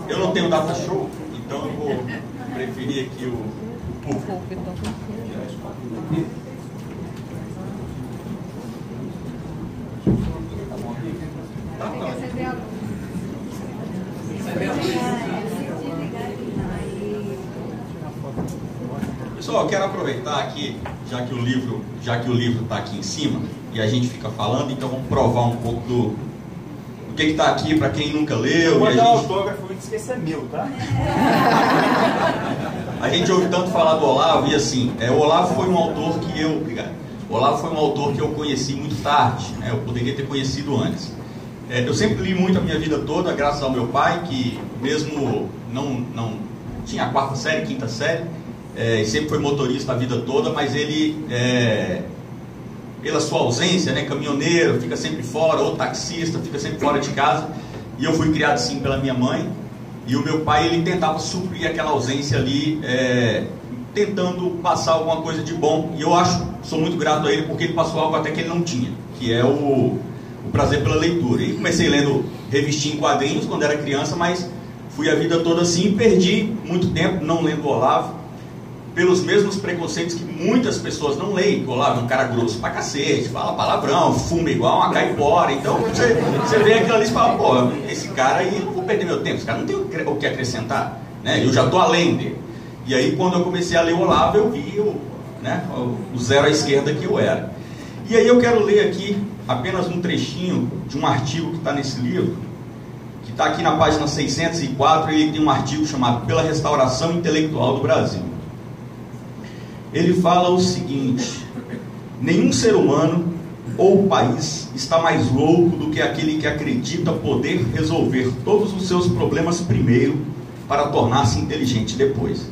Eu não tenho data show, então eu vou preferir aqui o público. Pessoal, eu quero aproveitar aqui, já que o livro está aqui em cima e a gente fica falando, então vamos provar um pouco do que está aqui para quem nunca leu. Eu vou dar autógrafo e dizer que esse é meu, tá? A gente ouve tanto falar do Olavo e assim, o Olavo foi um autor que eu... Obrigado. O Olavo foi um autor que eu conheci muito tarde, né? Eu poderia ter conhecido antes. Eu sempre li muito a minha vida toda, graças ao meu pai, que mesmo não tinha a quarta série, quinta série, sempre foi motorista a vida toda, mas ele, pela sua ausência, né, caminhoneiro, fica sempre fora, ou taxista, fica sempre fora de casa, e eu fui criado assim pela minha mãe, e o meu pai, ele tentava suprir aquela ausência ali, tentando passar alguma coisa de bom, e eu sou muito grato a ele, porque ele passou algo até que ele não tinha, que é o prazer pela leitura. E comecei lendo revistinha em quadrinhos quando era criança, mas fui a vida toda assim, perdi muito tempo não lendo o Olavo, pelos mesmos preconceitos que muitas pessoas não leem. O Olavo é um cara grosso pra cacete, fala palavrão, fuma igual uma caipora. Então você vê aquilo ali e fala, pô, esse cara aí, eu não vou perder meu tempo, esse cara não tem o que acrescentar, né? Eu já estou além dele. E aí quando eu comecei a ler o Olavo, eu vi o zero à esquerda que eu era. E aí eu quero ler aqui apenas um trechinho de um artigo que está nesse livro, que está aqui na página 604, e ele tem um artigo chamado Pela Restauração Intelectual do Brasil. Ele fala o seguinte: nenhum ser humano ou país está mais louco do que aquele que acredita poder resolver todos os seus problemas primeiro para tornar-se inteligente depois.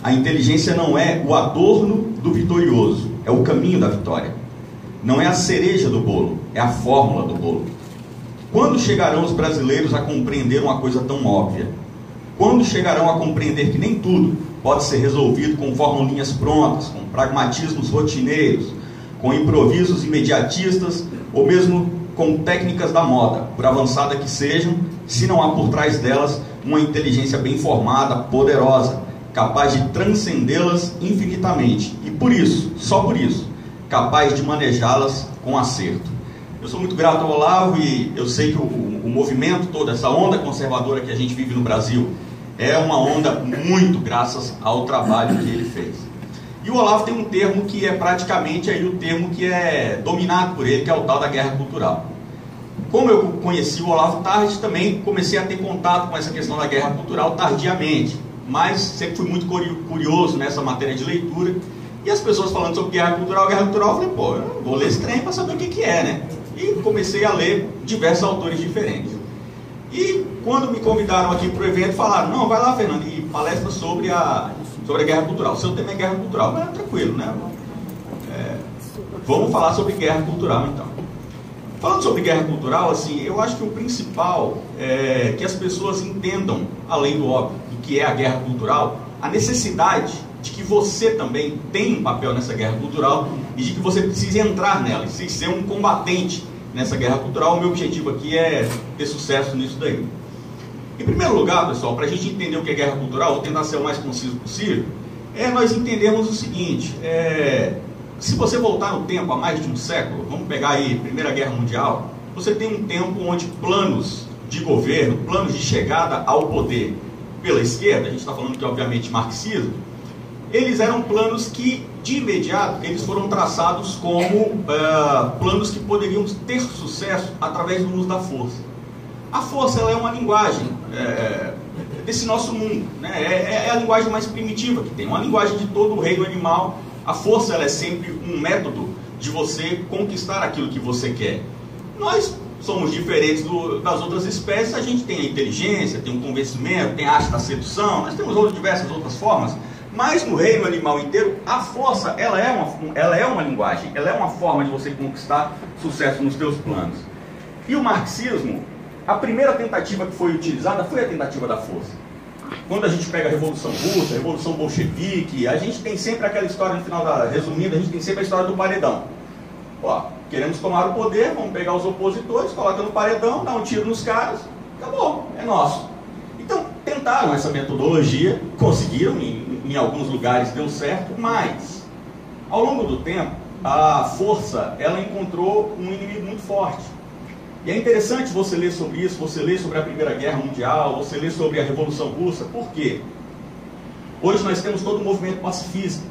A inteligência não é o adorno do vitorioso, é o caminho da vitória. Não é a cereja do bolo, é a fórmula do bolo. Quando chegarão os brasileiros a compreender uma coisa tão óbvia? Quando chegarão a compreender que nem tudo pode ser resolvido com formulinhas prontas, com pragmatismos rotineiros, com improvisos imediatistas, ou mesmo com técnicas da moda, por avançada que sejam, se não há por trás delas uma inteligência bem formada, poderosa, capaz de transcendê-las infinitamente, e por isso, só por isso, capaz de manejá-las com acerto. Eu sou muito grato ao Olavo, e eu sei que o movimento todo, essa onda conservadora que a gente vive no Brasil, é uma onda muito graças ao trabalho que ele fez. E o Olavo tem um termo que é praticamente aí o termo que é dominado por ele, que é o tal da guerra cultural. Como eu conheci o Olavo tarde, também comecei a ter contato com essa questão da guerra cultural tardiamente, mas sempre fui muito curioso nessa matéria de leitura. E as pessoas falando sobre guerra cultural, eu falei, pô, eu vou ler esse trem para saber o que é, né? E comecei a ler diversos autores diferentes. E quando me convidaram aqui para o evento, falaram, não, vai lá, Fernando, e palestra sobre a guerra cultural. O seu tema é guerra cultural, mas é tranquilo, né? Vamos falar sobre guerra cultural, então. Falando sobre guerra cultural, assim, eu acho que o principal é que as pessoas entendam, além do óbvio, do que é a guerra cultural, a necessidade de que você também tem um papel nessa guerra cultural e de que você precisa entrar nela, e ser um combatente nessa guerra cultural. O meu objetivo aqui é ter sucesso nisso daí. Em primeiro lugar, pessoal, para a gente entender o que é guerra cultural, vou tentar ser o mais conciso possível, nós entendermos o seguinte, se você voltar no tempo, há mais de um século, vamos pegar aí Primeira Guerra Mundial, você tem um tempo onde planos de governo, planos de chegada ao poder pela esquerda, a gente está falando que obviamente marxismo, eles eram planos que, de imediato, eles foram traçados como planos que poderiam ter sucesso através do uso da força. A força, ela é uma linguagem desse nosso mundo, né? É a linguagem mais primitiva que tem, uma linguagem de todo o reino animal. A força, ela é sempre um método de você conquistar aquilo que você quer. Nós somos diferentes das outras espécies, a gente tem a inteligência, tem o convencimento, tem a arte da sedução, nós temos diversas outras formas. Mas no reino animal inteiro, a força, ela é uma linguagem, ela é uma forma de você conquistar sucesso nos seus planos. E o marxismo, a primeira tentativa que foi utilizada foi a tentativa da força. Quando a gente pega a Revolução Russa, a Revolução Bolchevique, a gente tem sempre aquela história, no final resumindo, a gente tem sempre a história do paredão. Ó, queremos tomar o poder, vamos pegar os opositores, coloca no paredão, dá um tiro nos caras, acabou, é nosso. Então, tentaram essa metodologia, conseguiram, em alguns lugares deu certo, mas ao longo do tempo a força ela encontrou um inimigo muito forte. E é interessante você ler sobre isso, você ler sobre a Primeira Guerra Mundial, você ler sobre a Revolução Russa. Por quê? Hoje nós temos todo um movimento pacifista.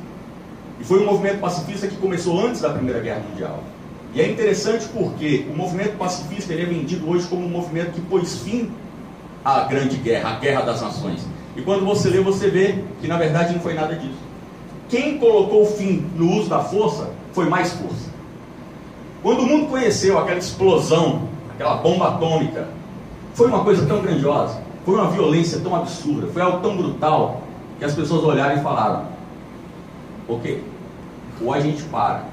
E foi um movimento pacifista que começou antes da Primeira Guerra Mundial. E é interessante porque o movimento pacifista ele é vendido hoje como um movimento que pôs fim à Grande Guerra, a Guerra das Nações. E quando você lê, você vê que na verdade não foi nada disso. Quem colocou fim no uso da força foi mais força. Quando o mundo conheceu aquela explosão, aquela bomba atômica, foi uma coisa tão grandiosa, foi uma violência tão absurda, foi algo tão brutal, que as pessoas olharam e falaram: ok, ou a gente para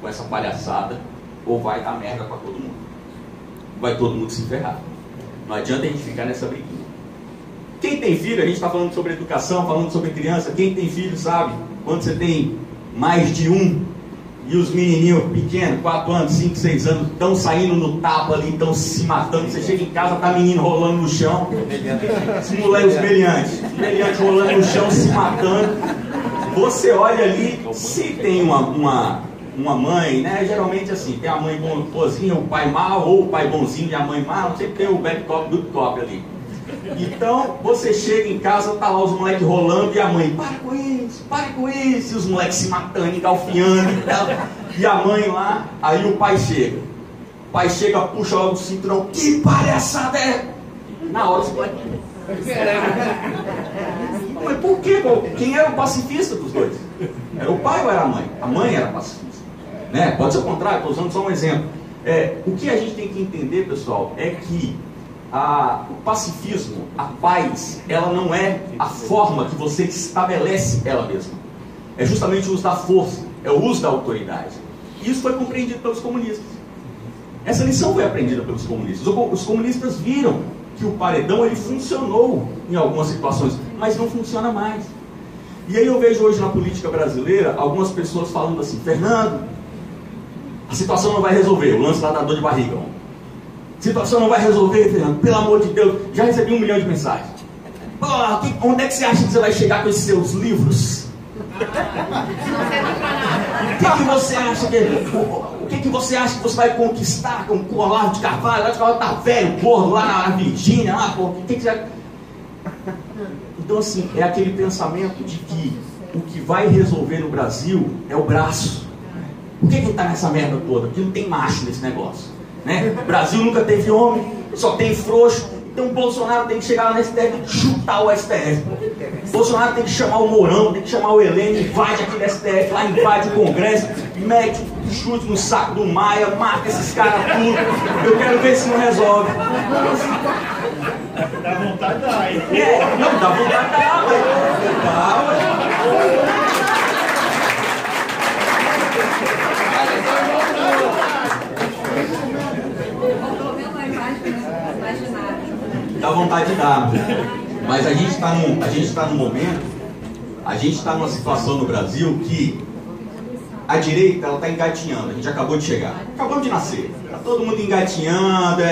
com essa palhaçada, ou vai dar merda para todo mundo. Vai todo mundo se ferrar. Não adianta a gente ficar nessa briguinha. Quem tem filho, a gente está falando sobre educação, falando sobre criança, quem tem filho sabe, quando você tem mais de um, e os menininhos pequenos, 4 anos, 5, 6 anos, estão saindo no tapa ali, estão se matando, você chega em casa, tá menino rolando no chão, os moleques, os meliantes rolando no chão, se matando. Você olha ali, se tem uma mãe, né, geralmente assim, tem a mãe boazinha, o pai mal, ou o pai bonzinho e a mãe mal, sempre tem o bad cop, good cop ali. Então, você chega em casa, tá lá os moleques rolando e a mãe, para com isso, e os moleques se matando, engalfiando e tal. E a mãe lá, aí o pai chega. O pai chega, puxa logo o cinturão, que palhaçada é? Na hora os moleques... Mas por quê? Quem era o pacifista dos dois? Era o pai ou era a mãe? A mãe era pacifista. Né? Pode ser o contrário, estou usando só um exemplo. O que a gente tem que entender, pessoal, é que o pacifismo, a paz, ela não é a forma que você estabelece ela mesma. É justamente o uso da força, é o uso da autoridade. E isso foi compreendido pelos comunistas. Essa lição foi aprendida pelos comunistas. Os comunistas viram que o paredão ele funcionou em algumas situações, mas não funciona mais. E aí eu vejo hoje na política brasileira algumas pessoas falando assim: Fernando, a situação não vai resolver, o lance lá da dor de barriga. A situação não vai resolver, Fernando, pelo amor de Deus. Já recebi 1 milhão de mensagens. Onde é que você acha que você vai chegar com esses seus livros? O que você acha que você acha que você vai conquistar com o Olavo de Carvalho? O Olavo de Carvalho tá velho, gordo, lá na Virgínia, lá, pô, o que você vai... Então assim, é aquele pensamento de que o que vai resolver no Brasil é o braço. Por que ele está nessa merda toda? Porque não tem macho nesse negócio, né? O Brasil nunca teve homem, só tem frouxo. Então o Bolsonaro tem que chegar lá no STF e chutar o STF. O Bolsonaro tem que chamar o Mourão, tem que chamar o Heleno, invade aqui no STF, lá invade o Congresso, mete um chute no saco do Maia, mata esses caras tudo. Eu quero ver se não resolve. Dá vontade de dar, hein? Não, dá vontade de dar, dá vontade de dar, mas a gente está num momento, a gente está numa situação no Brasil que a direita ela está engatinhando. A gente acabou de chegar, acabamos de nascer, está todo mundo engatinhando.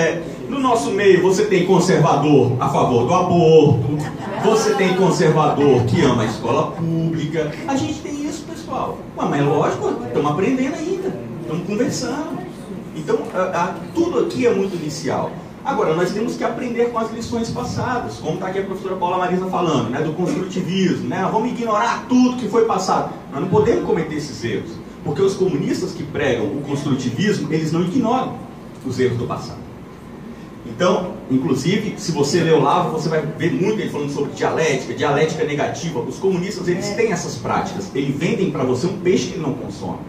No nosso meio você tem conservador a favor do aborto, você tem conservador que ama a escola pública. A gente tem isso, pessoal. Mas é lógico, estamos aprendendo ainda, estamos conversando. Então tudo aqui é muito inicial. Agora, nós temos que aprender com as lições passadas, como está aqui a professora Paula Marisa falando, né, do construtivismo, né, nós vamos ignorar tudo que foi passado. Nós não podemos cometer esses erros, porque os comunistas que pregam o construtivismo, eles não ignoram os erros do passado. Então, inclusive, se você ler o Olavo, você vai ver muito ele falando sobre dialética negativa. Os comunistas, eles têm essas práticas, eles vendem para você um peixe que ele não consome.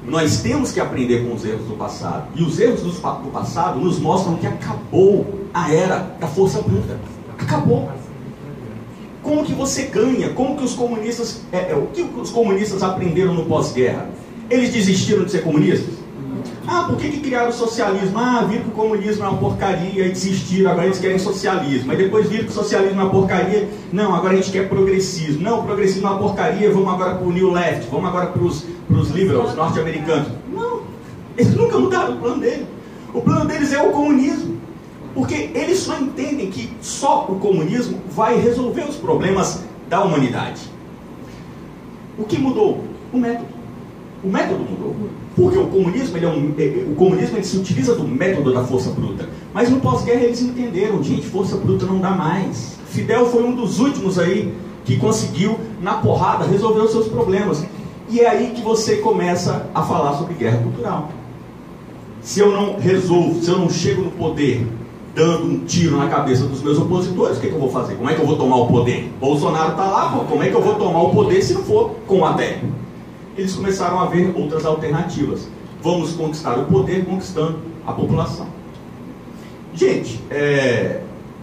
Nós temos que aprender com os erros do passado. E os erros do passado nos mostram que acabou a era da força bruta. Acabou. Como que você ganha? Como que os comunistas... o que os comunistas aprenderam no pós-guerra? Eles desistiram de ser comunistas? Por que criaram o socialismo? Viram que o comunismo é uma porcaria e desistiram, agora eles querem socialismo. Aí depois viram que o socialismo é uma porcaria, não, agora a gente quer progressismo. Não, o progressismo é uma porcaria, vamos agora para o New Left, vamos agora para os liberals norte-americanos. Não, eles nunca mudaram o plano deles. O plano deles é o comunismo. Porque eles só entendem que só o comunismo vai resolver os problemas da humanidade. O que mudou? O método. O método mudou. Porque o comunismo, o comunismo ele se utiliza do método da força bruta. Mas no pós-guerra eles entenderam, gente, força bruta não dá mais. Fidel foi um dos últimos aí que conseguiu, na porrada, resolver os seus problemas. E é aí que você começa a falar sobre guerra cultural. Se eu não resolvo, se eu não chego no poder dando um tiro na cabeça dos meus opositores, o que eu vou fazer? Como é que eu vou tomar o poder? Bolsonaro está lá, pô, como é que eu vou tomar o poder se não for com o ADEC? Eles começaram a ver outras alternativas. Vamos conquistar o poder conquistando a população. Gente,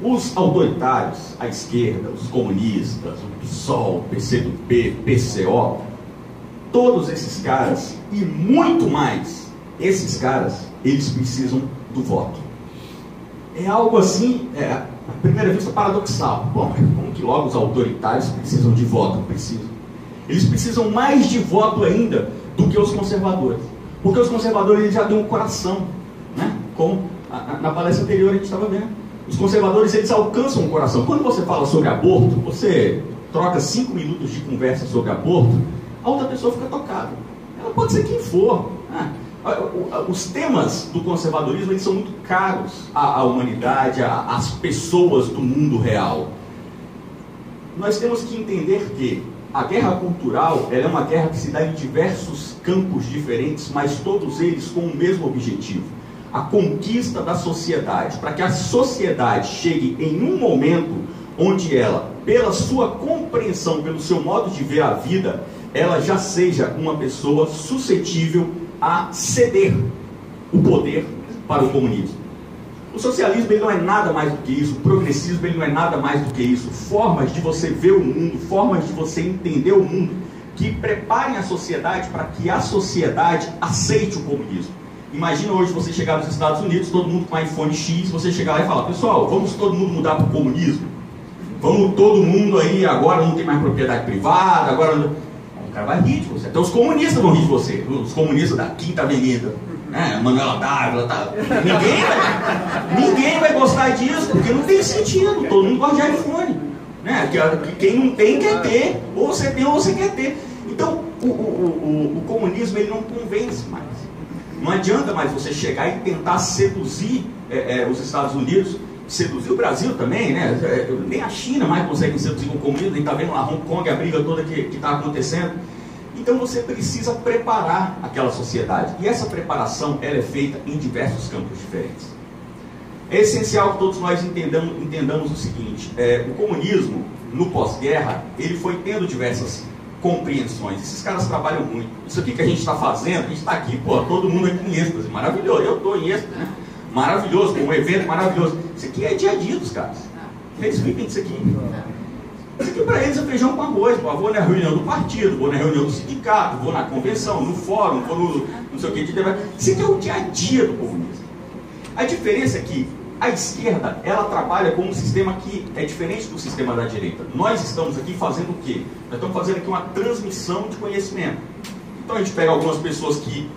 os autoritários, a esquerda, os comunistas, o PSOL, o PCdoB, PCO, todos esses caras, e muito mais, esses caras, eles precisam do voto. É algo assim, à primeira vista, paradoxal. Bom, como que logo os autoritários precisam de voto? Precisam. Eles precisam mais de voto ainda do que os conservadores. Porque os conservadores eles já têm um coração, né? Como na palestra anterior a gente estava vendo. Os conservadores eles alcançam o coração. Quando você fala sobre aborto, você troca 5 minutos de conversa sobre aborto, a outra pessoa fica tocada. Ela pode ser quem for. Os temas do conservadorismo eles são muito caros à humanidade, às pessoas do mundo real. Nós temos que entender que a guerra cultural ela é uma guerra que se dá em diversos campos diferentes, mas todos eles com o mesmo objetivo: a conquista da sociedade, para que a sociedade chegue em um momento onde ela, pela sua compreensão, pelo seu modo de ver a vida, ela já seja uma pessoa suscetível a ceder o poder para o comunismo. O socialismo ele não é nada mais do que isso, o progressismo ele não é nada mais do que isso. Formas de você ver o mundo, formas de você entender o mundo, que preparem a sociedade para que a sociedade aceite o comunismo. Imagina hoje você chegar nos Estados Unidos, todo mundo com iPhone X, você chegar lá e falar: pessoal, vamos todo mundo mudar para o comunismo? Vamos todo mundo aí, agora não tem mais propriedade privada, agora não... O cara vai rir de você, até os comunistas vão rir de você, os comunistas da Quinta Avenida, né? Manuela Dávila, tá? Ninguém vai gostar disso, porque não tem sentido, todo mundo gosta de iPhone, né? Quem não tem quer ter, ou você tem ou você quer ter. Então o comunismo ele não convence mais. Não adianta mais você chegar e tentar seduzir os Estados Unidos, seduzir o Brasil também, né? Nem a China mais consegue seduzir com o comunismo, a gente está vendo lá Hong Kong, a briga toda que está acontecendo. Então você precisa preparar aquela sociedade. E essa preparação ela é feita em diversos campos diferentes. É essencial que todos nós entendamos o seguinte: o comunismo, no pós-guerra, ele foi tendo diversas compreensões. Esses caras trabalham muito. Isso aqui que a gente está fazendo, a gente está aqui, pô, todo mundo aqui em êxtase, maravilhoso. Eu estou em êxtase, né? Maravilhoso, um evento maravilhoso. Isso aqui é dia a dia dos caras. Eles vivem disso aqui. Isso aqui para eles é feijão com arroz. Pô, vou na reunião do partido, vou na reunião do sindicato, vou na convenção, no fórum, vou no não sei o que de debate. Isso aqui é o dia a dia do comunismo. A diferença é que a esquerda, ela trabalha com um sistema que é diferente do sistema da direita. Nós estamos aqui fazendo o quê? Nós estamos fazendo aqui uma transmissão de conhecimento. Então a gente pega algumas pessoas que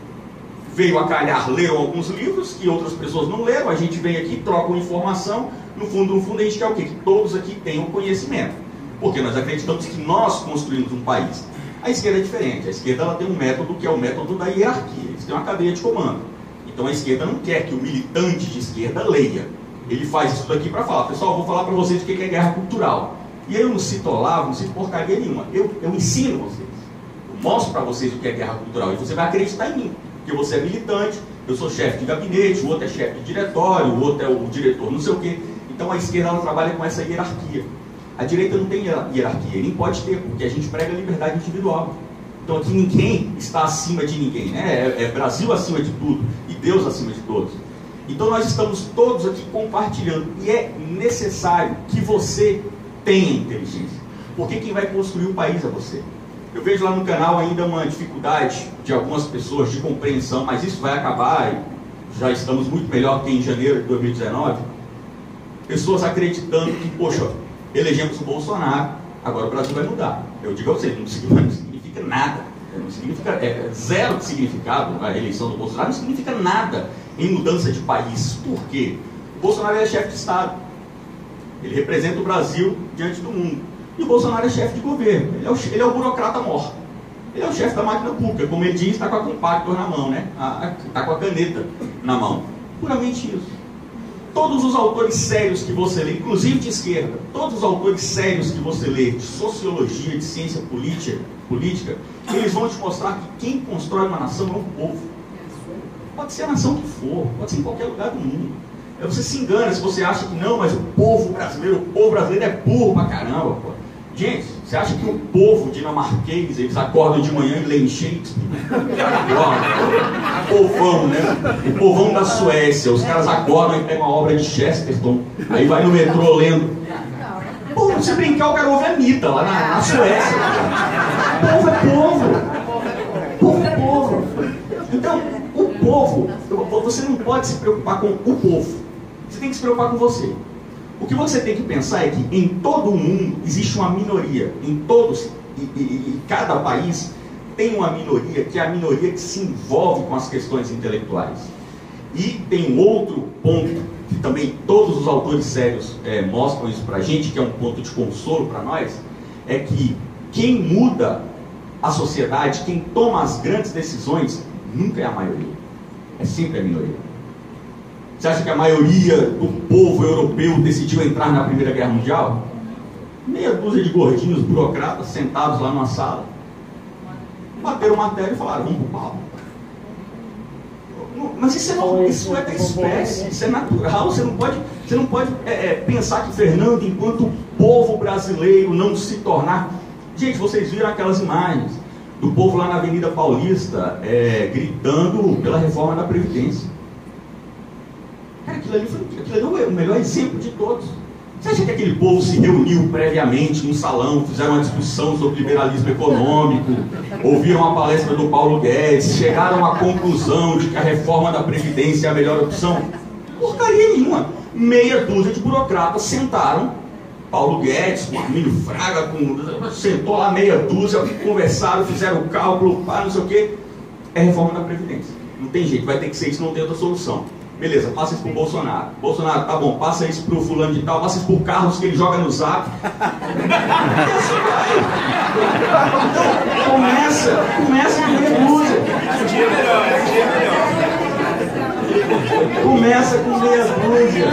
veio a calhar, leram alguns livros, que outras pessoas não leram, a gente vem aqui, troca uma informação, no fundo a gente quer o quê? Que todos aqui tenham conhecimento. Porque nós acreditamos que nós construímos um país. A esquerda é diferente, a esquerda ela tem um método que é o método da hierarquia, eles têm uma cadeia de comando. Então a esquerda não quer que o militante de esquerda leia. Ele faz isso daqui para falar: pessoal, eu vou falar para vocês o que é guerra cultural. E eu não cito Olavo, não cito porcaria nenhuma. Eu ensino vocês. Eu mostro para vocês o que é guerra cultural. E você vai acreditar em mim. Porque você é militante, eu sou chefe de gabinete, o outro é chefe de diretório, o outro é o diretor, não sei o quê. Então a esquerda ela trabalha com essa hierarquia. A direita não tem hierarquia, nem pode ter, porque a gente prega liberdade individual. Então aqui ninguém está acima de ninguém, né? É Brasil acima de tudo e Deus acima de todos. Então nós estamos todos aqui compartilhando, e é necessário que você tenha inteligência, porque quem vai construir o país é você. Eu vejo lá no canal ainda uma dificuldade de algumas pessoas de compreensão, mas isso vai acabar, e já estamos muito melhor que em janeiro de 2019. Pessoas acreditando que, poxa, elegemos o Bolsonaro, agora o Brasil vai mudar. Eu digo a vocês, não significa nada. Não significa, zero de significado a eleição do Bolsonaro, não significa nada em mudança de país. Por quê? Bolsonaro é chefe de Estado. Ele representa o Brasil diante do mundo. E o Bolsonaro é chefe de governo. Ele é o burocrata mor. Ele é o chefe da máquina pública. Como ele diz, está com a compactor na mão, né? Está com a caneta na mão. Puramente isso. Todos os autores sérios que você lê, inclusive de esquerda, todos os autores sérios que você lê, de sociologia, de ciência política, eles vão te mostrar que quem constrói uma nação é o povo. Pode ser a nação que for, pode ser em qualquer lugar do mundo. Você se engana se você acha que não, mas o povo brasileiro é burro pra caramba, pô. Gente, você acha que o povo dinamarquês, eles acordam de manhã e leem Shakespeare? Povão, né? O povão da Suécia, os caras acordam e pegam uma obra de Chesterton, aí vai no metrô lendo. Pô, se brincar, o cara ouve a Anitta lá na Suécia. Povo é povo. Povo é povo. Então, o povo, você não pode se preocupar com o povo. Você tem que se preocupar com você. O que você tem que pensar é que em todo o mundo existe uma minoria. Em todos e cada país tem uma minoria, que é a minoria que se envolve com as questões intelectuais. E tem outro ponto, que também todos os autores sérios mostram isso pra gente, que é um ponto de consolo para nós, é que quem muda a sociedade, quem toma as grandes decisões, nunca é a maioria. É sempre a minoria. Você acha que a maioria do povo europeu decidiu entrar na Primeira Guerra Mundial? Meia dúzia de gordinhos burocratas sentados lá numa sala, bateram matéria e falaram, vamos pro pau. Mas isso é da espécie, isso é natural. Você não pode pensar que Fernando, enquanto o povo brasileiro não se tornar... Gente, vocês viram aquelas imagens do povo lá na Avenida Paulista gritando pela reforma da Previdência. Cara, aquilo ali é o melhor exemplo de todos. Você acha que aquele povo se reuniu previamente num salão, fizeram uma discussão sobre liberalismo econômico, ouviram a palestra do Paulo Guedes, chegaram à conclusão de que a reforma da Previdência é a melhor opção? Porcaria nenhuma. Meia dúzia de burocratas sentaram, Paulo Guedes, com Armínio Fraga, sentou lá meia dúzia, conversaram, fizeram o cálculo, não sei o quê. É reforma da Previdência. Não tem jeito, vai ter que ser isso, não tem outra solução. Beleza, passa isso pro Bolsonaro. Bolsonaro, tá bom, passa isso pro fulano de tal, passa isso pro Carlos que ele joga no zap. Então, começa com meia dúzia. Um dia melhor, um dia melhor. Começa com meia dúzia.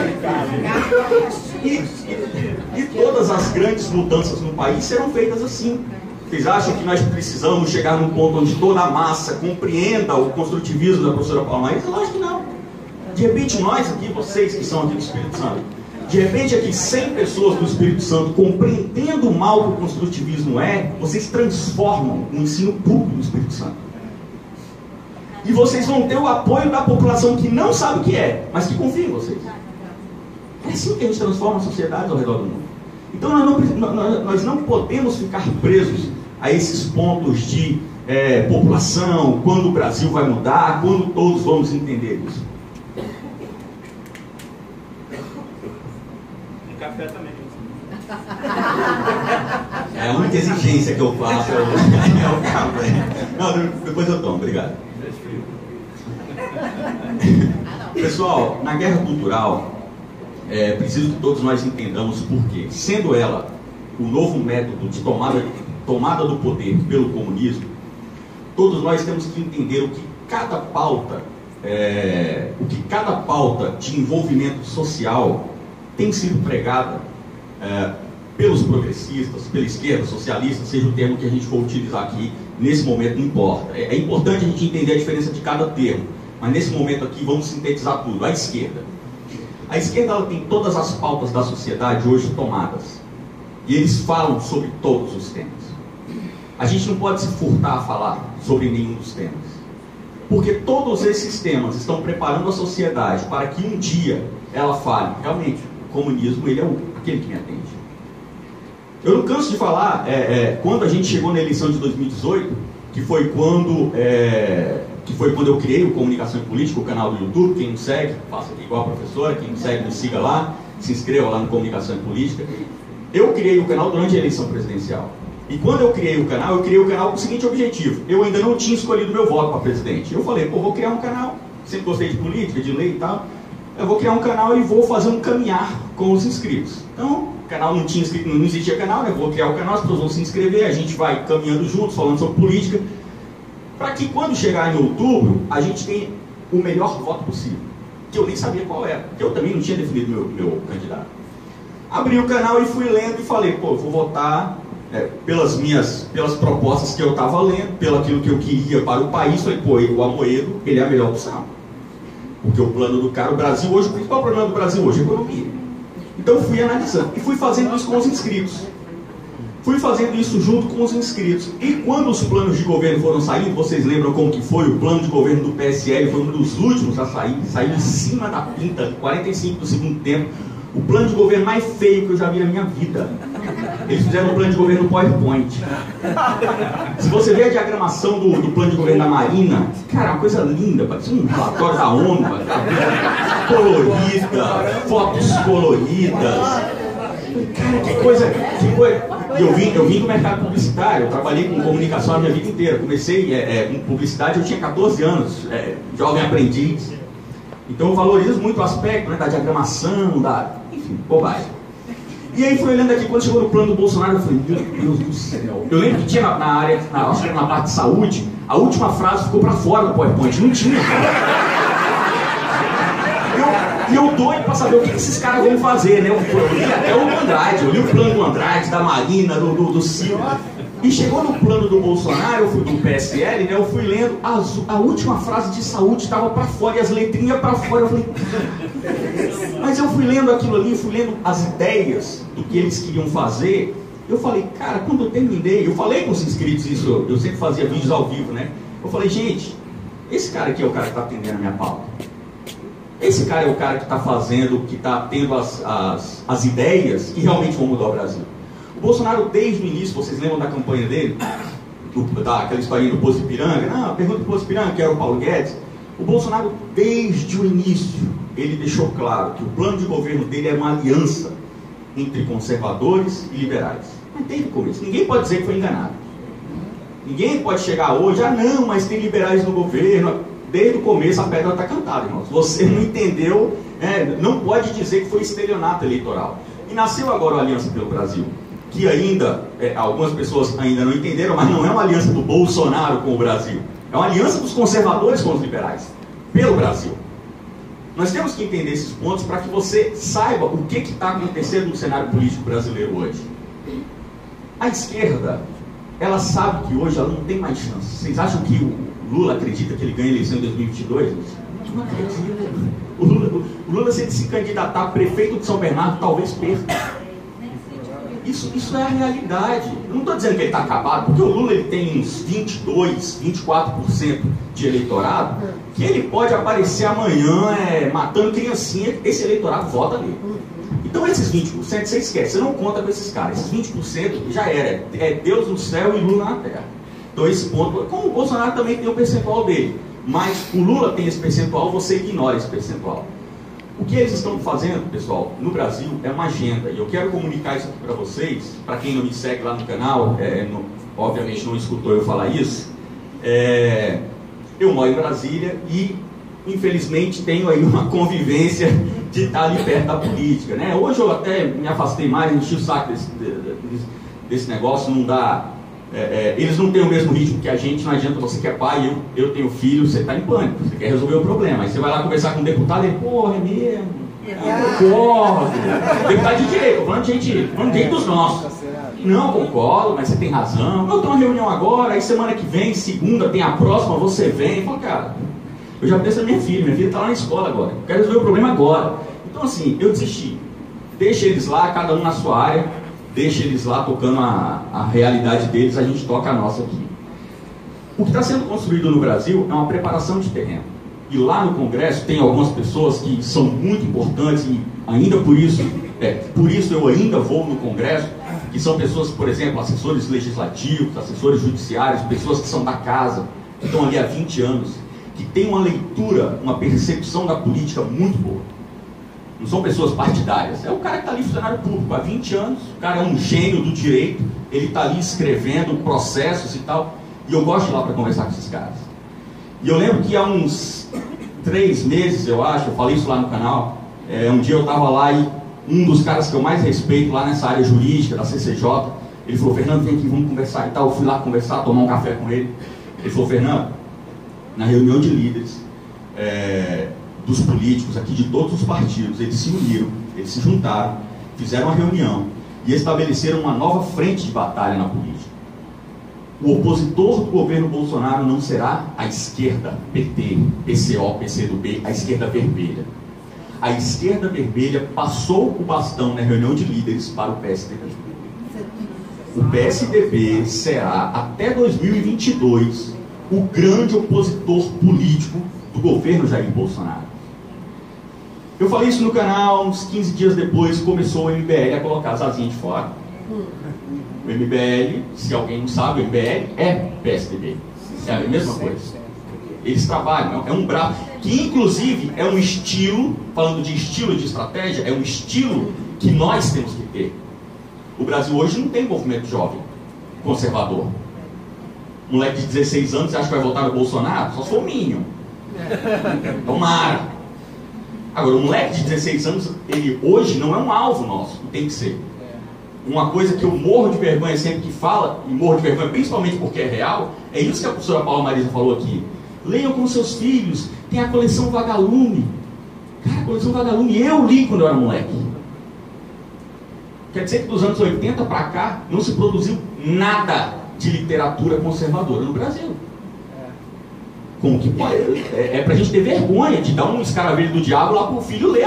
E todas as grandes mudanças no país serão feitas assim. Vocês acham que nós precisamos chegar num ponto onde toda a massa compreenda o construtivismo da professora Paula Maísa? Lógico que não. De repente nós aqui, vocês que são aqui do Espírito Santo, de repente aqui 100 pessoas do Espírito Santo compreendendo o mal que o construtivismo vocês transformam o ensino público do Espírito Santo. E vocês vão ter o apoio da população que não sabe o que mas que confia em vocês. É assim que a gente transforma a sociedade ao redor do mundo. Então nós não podemos ficar presos a esses pontos de população, quando o Brasil vai mudar, quando todos vamos entender isso. Café também. É a única exigência que eu faço é o café. Não, depois eu tomo, obrigado. Pessoal, na guerra cultural, preciso que todos nós entendamos por quê. Sendo ela o novo método de tomada do poder pelo comunismo, todos nós temos que entender o que cada pauta de envolvimento social tem sido pregada pelos progressistas, pela esquerda, socialista, seja o termo que a gente for utilizar aqui, nesse momento não importa. É importante a gente entender a diferença de cada termo, mas nesse momento aqui vamos sintetizar tudo. A esquerda ela tem todas as pautas da sociedade hoje tomadas, e eles falam sobre todos os temas. A gente não pode se furtar a falar sobre nenhum dos temas, porque todos esses temas estão preparando a sociedade para que um dia ela fale, realmente, o comunismo ele é aquele que me atende. Eu não canso de falar, quando a gente chegou na eleição de 2018, que foi quando eu criei o Comunicação e Política, o canal do YouTube. Quem não segue, faça igual a professora. Quem não segue, me siga lá, se inscreva lá no Comunicação e Política. Eu criei o canal durante a eleição presidencial. E quando eu criei o canal com o seguinte objetivo: eu ainda não tinha escolhido meu voto para presidente. Eu falei, vou criar um canal, sempre gostei de política, de lei e tal. eu vou criar um canal e vou fazer um caminhar com os inscritos. Então, o canal não tinha inscrito, não existia canal, né? Vou criar o canal, as pessoas vão se inscrever, a gente vai caminhando juntos, falando sobre política, para que quando chegar em outubro, a gente tenha o melhor voto possível, que eu nem sabia qual era, porque eu também não tinha definido meu candidato. Abri o canal e fui lendo e falei, pô, eu vou votar pelas propostas que eu estava lendo, pelo aquilo que eu queria para o país. Falei, pô, o Amoedo, ele é a melhor opção. Porque o plano do cara, o Brasil hoje, o principal problema do Brasil hoje é a economia. Então eu fui analisando e fui fazendo isso com os inscritos. Fui fazendo isso junto com os inscritos. E quando os planos de governo foram saindo, vocês lembram como que foi? O plano de governo do PSL foi um dos últimos a sair, saiu em cima da pinta, 45 do segundo tempo. O plano de governo mais feio que eu já vi na minha vida. Eles fizeram um plano de governo PowerPoint. Se você ver a diagramação do plano de governo da Marina, cara, é uma coisa linda, parece um relatório da ONU, colorida, fotos coloridas. Cara, que coisa. Eu vim do mercado publicitário, eu trabalhei com comunicação a minha vida inteira. Comecei com publicidade, eu tinha 14 anos, jovem aprendiz. Então eu valorizo muito o aspecto, né, da diagramação, enfim, bobagem. E aí foi olhando aqui, quando chegou no plano do Bolsonaro, eu falei, meu Deus do céu. Eu lembro que tinha acho que na parte de saúde, a última frase ficou para fora do PowerPoint, não tinha. E eu doido para saber o que esses caras vão fazer, né? Eu li até o Andrade, eu li o plano do Andrade, da Marina, do Ciro. E chegou no plano do Bolsonaro, eu fui do PSL, né? Eu fui lendo, a última frase de saúde estava para fora e as letrinhas para fora. Eu falei, mas eu fui lendo aquilo ali, fui lendo as ideias do que eles queriam fazer. Eu falei, cara, quando eu terminei, eu falei com os inscritos isso, eu sempre fazia vídeos ao vivo, né? Eu falei, gente, esse cara aqui é o cara que está atendendo a minha pauta. Esse cara é o cara que está fazendo, que está tendo as ideias que realmente vão mudar o Brasil. O Bolsonaro, desde o início, vocês lembram da campanha dele? Aquela historinha do Poço Ipiranga? Não, pergunta do Poço Ipiranga, que era o Paulo Guedes. O Bolsonaro, desde o início, ele deixou claro que o plano de governo dele é uma aliança entre conservadores e liberais. Mas desde o começo. Ninguém pode dizer que foi enganado. Ninguém pode chegar hoje, não, mas tem liberais no governo. Desde o começo a pedra está cantada, irmãos. Você não entendeu, não pode dizer que foi estelionato eleitoral. E nasceu agora a Aliança pelo Brasil, que ainda, algumas pessoas ainda não entenderam, mas não é uma aliança do Bolsonaro com o Brasil. É uma aliança dos conservadores com os liberais, pelo Brasil. Nós temos que entender esses pontos para que você saiba o que está acontecendo no cenário político brasileiro hoje. A esquerda, ela sabe que hoje ela não tem mais chance. Vocês acham que o Lula acredita que ele ganha a eleição em 2022? Não acredito. O Lula, se ele se candidatar a prefeito de São Bernardo, talvez perca. Isso é a realidade. Eu não estou dizendo que ele está acabado, porque o Lula ele tem uns 22, 24% de eleitorado, que ele pode aparecer amanhã matando criancinha, esse eleitorado vota nele. Então esses 20% você esquece, você não conta com esses caras. Esses 20% já era, Deus no céu e Lula na terra. Então esse ponto, como o Bolsonaro também tem o percentual dele, mas o Lula tem esse percentual, você ignora esse percentual. O que eles estão fazendo, pessoal, no Brasil é uma agenda, e eu quero comunicar isso aqui para vocês, para quem não me segue lá no canal, obviamente não escutou eu falar isso, eu moro em Brasília e, infelizmente, tenho aí uma convivência de estar ali perto da política, né? Hoje eu até me afastei mais, enchi o saco desse negócio, não dá... eles não têm o mesmo ritmo que a gente, não adianta você que é pai, eu tenho filho, você está em pânico, você quer resolver o problema. Aí você vai lá conversar com um deputado e ele, porra, é mesmo? Eu concordo. Deputado de direito, falando de gente dos nossos. Não, concordo, mas você tem razão. Eu tenho uma reunião agora, aí semana que vem, segunda, tem a próxima, você vem. Eu falo, cara, eu já penso na minha filha está lá na escola agora, eu quero resolver o problema agora. Então assim, eu desisti. Deixa eles lá, cada um na sua área. Deixa eles lá tocando a realidade deles, a gente toca a nossa aqui. O que está sendo construído no Brasil é uma preparação de terreno. E lá no Congresso tem algumas pessoas que são muito importantes e ainda por isso eu ainda vou no Congresso, que são pessoas, por exemplo, assessores legislativos, assessores judiciários, pessoas que são da casa, que estão ali há 20 anos, que têm uma leitura, uma percepção da política muito boa. Não são pessoas partidárias. É o cara que está ali funcionário público há 20 anos, o cara é um gênio do direito, ele está ali escrevendo processos e tal, e eu gosto de ir lá para conversar com esses caras. E eu lembro que há uns 3 meses, eu acho, eu falei isso lá no canal, um dia eu estava lá e um dos caras que eu mais respeito lá nessa área jurídica, da CCJ, ele falou, Fernando, vem aqui, vamos conversar e tal. Eu fui lá conversar, tomar um café com ele. Ele falou, Fernando, na reunião de líderes dos políticos aqui de todos os partidos, eles se uniram, eles se juntaram, fizeram uma reunião e estabeleceram uma nova frente de batalha na política. O opositor do governo Bolsonaro não será a esquerda, PT, PCO, PCdoB, a esquerda vermelha. A esquerda vermelha passou o bastão na reunião de líderes para o PSDB. O PSDB será, até 2022, o grande opositor político do governo Jair Bolsonaro. Eu falei isso no canal, uns 15 dias depois começou o MBL a colocar as asinhas de fora. O MBL, se alguém não sabe, o MBL é PSDB. É a mesma coisa. Eles trabalham, é um braço, que inclusive é um estilo, falando de estilo e de estratégia, é um estilo que nós temos que ter. O Brasil hoje não tem movimento jovem, conservador. Moleque de 16 anos, você acha que vai votar no Bolsonaro? Só se for Minion. Tomara. Agora, o moleque de 16 anos, ele hoje não é um alvo nosso, tem que ser. Uma coisa que eu morro de vergonha sempre que fala, e morro de vergonha principalmente porque é real, é isso que a professora Paula Marisa falou aqui. Leiam com seus filhos, tem a coleção Vagalume. Cara, a coleção Vagalume eu li quando eu era moleque. Quer dizer que dos anos 80 para cá não se produziu nada de literatura conservadora no Brasil. Como que pode? É pra gente ter vergonha de dar um escaravelho do diabo lá pro filho ler.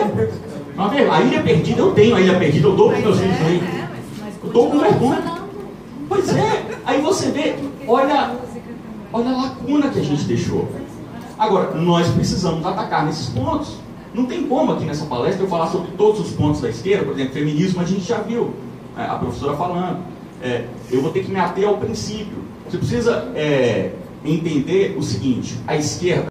A Ilha Perdida eu tenho, a Ilha Perdida eu dou para meus filhos lerem. Eu tô com vergonha. Pois é, aí você vê, olha a lacuna que a gente deixou. Agora, nós precisamos atacar nesses pontos. Não tem como aqui nessa palestra eu falar sobre todos os pontos da esquerda. Por exemplo, feminismo a gente já viu, a professora falando. Eu vou ter que me ater ao princípio. Você precisa entender o seguinte, a esquerda